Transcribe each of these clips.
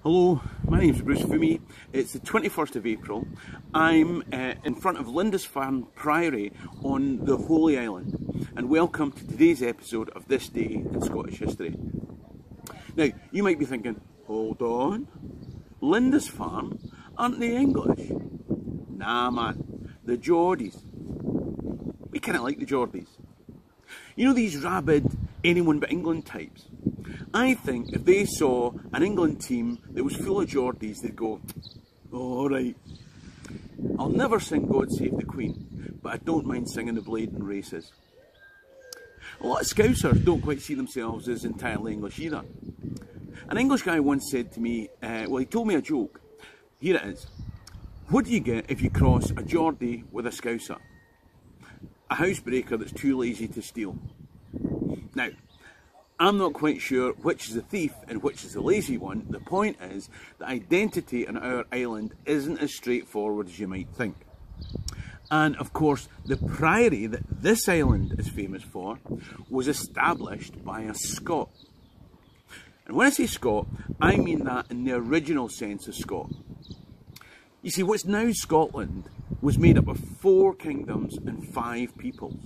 Hello, my name's Bruce Fummey. It's the 21st of April. I'm in front of Lindisfarne Priory on the Holy Island, and welcome to today's episode of This Day in Scottish History. Now, you might be thinking, hold on, Lindisfarne? Aren't they English? Nah man, the Geordies. We kinda like the Geordies. You know these rabid, anyone but England types? I think if they saw an England team that was full of Geordies, they'd go, alright, I'll never sing God Save the Queen, but I don't mind singing the Bladen Races. A lot of Scousers don't quite see themselves as entirely English either. An English guy once said to me, he told me a joke. Here it is. What do you get if you cross a Geordie with a Scouser? A housebreaker that's too lazy to steal. Now, I'm not quite sure which is the thief and which is the lazy one. The point is that identity on our island isn't as straightforward as you might think. And of course, the priory that this island is famous for was established by a Scot. And when I say Scot, I mean that in the original sense of Scot. You see, what's now Scotland was made up of 4 kingdoms and 5 peoples.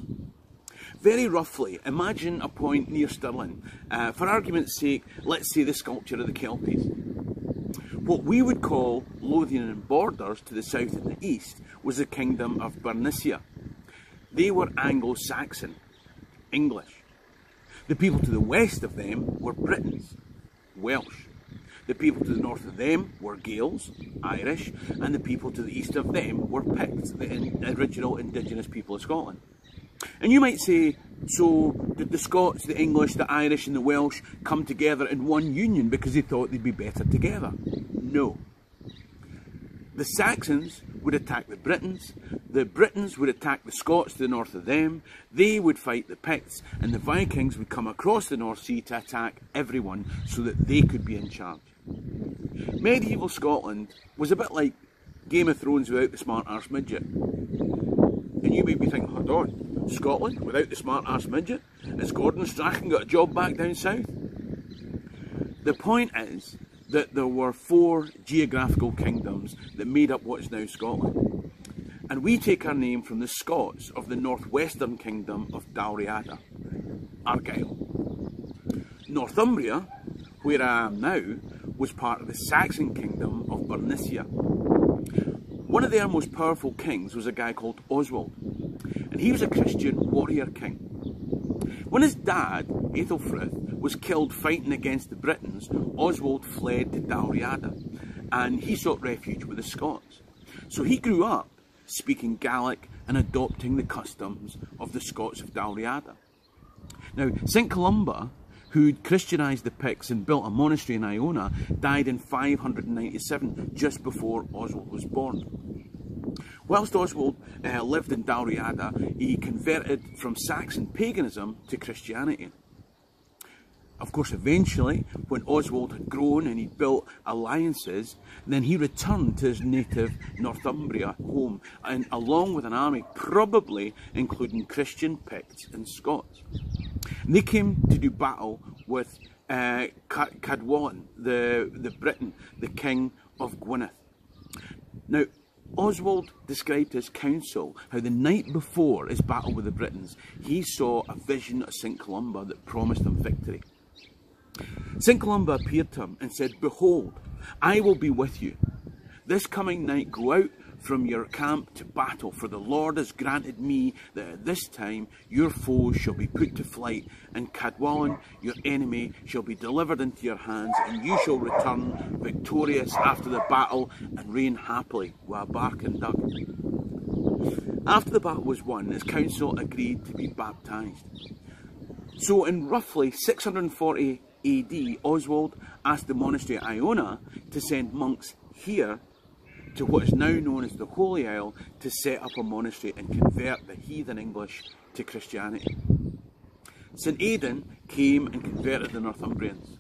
Very roughly, imagine a point near Stirling. For argument's sake, let's say the sculpture of the Kelpies. What we would call Lothian and Borders to the south and the east was the kingdom of Bernicia. They were Anglo-Saxon, English. The people to the west of them were Britons, Welsh. The people to the north of them were Gaels, Irish, and the people to the east of them were Picts, the original indigenous people of Scotland. And you might say, so did the Scots, the English, the Irish and the Welsh come together in one union because they thought they'd be better together? No. The Saxons would attack the Britons would attack the Scots to the north of them, they would fight the Picts, and the Vikings would come across the North Sea to attack everyone so that they could be in charge. Medieval Scotland was a bit like Game of Thrones without the smart-arse midget. And you may be thinking, hold on, Scotland without the smart-arse midget? Has Gordon Strachan got a job back down south? The point is that there were 4 geographical kingdoms that made up what is now Scotland. And we take our name from the Scots of the northwestern kingdom of Dalriada, Argyll. Northumbria, where I am now, was part of the Saxon kingdom of Bernicia. One of their most powerful kings was a guy called Oswald, and he was a Christian warrior king. When his dad, Aethelfrith, was killed fighting against the Britons, Oswald fled to Dalriada, and he sought refuge with the Scots. So he grew up speaking Gaelic and adopting the customs of the Scots of Dalriada. Now, St. Columba, who'd Christianised the Picts and built a monastery in Iona, died in 597, just before Oswald was born. Whilst Oswald lived in Dalriada, he converted from Saxon paganism to Christianity. Of course, eventually, when Oswald had grown and he'd built alliances, then he returned to his native Northumbria home, and along with an army, probably including Christian Picts and Scots. And they came to do battle with Cadwallon, the Briton, the king of Gwynedd. Now, Oswald described his council how the night before his battle with the Britons, he saw a vision of St. Columba that promised him victory. St. Columba appeared to him and said, "Behold, I will be with you. This coming night go out from your camp to battle, for the Lord has granted me that at this time your foes shall be put to flight, and Cadwallon, your enemy, shall be delivered into your hands, and you shall return victorious after the battle and reign happily with a bark and dug." After the battle was won, his council agreed to be baptised. So in roughly 640 AD, Oswald asked the monastery at Iona to send monks here to what is now known as the Holy Isle to set up a monastery and convert the heathen English to Christianity. St. Aidan came and converted the Northumbrians.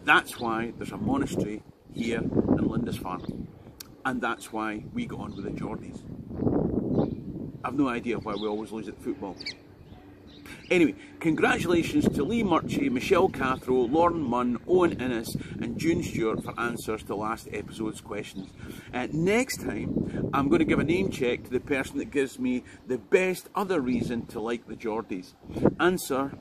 That's why there's a monastery here in Lindisfarne, and that's why we got on with the Geordies. I've no idea why we always lose at football. Anyway, congratulations to Lee Murchie, Michelle Cathro, Lauren Munn, Owen Innes and June Stewart for answers to last episode's questions. Next time, I'm going to give a name check to the person that gives me the best other reason to like the Geordies. Answer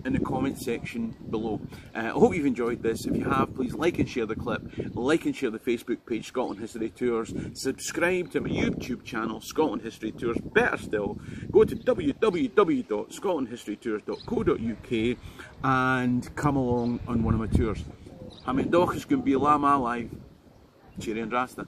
in the comment section below. I hope you've enjoyed this. If you have, please like and share the clip, like and share the Facebook page Scotland History Tours, subscribe to my YouTube channel Scotland History Tours. Better still, go to www.scotlandhistorytours.co.uk and come along on one of my tours. I'm Dochas going to be Lama Live. Cheery and Rasta.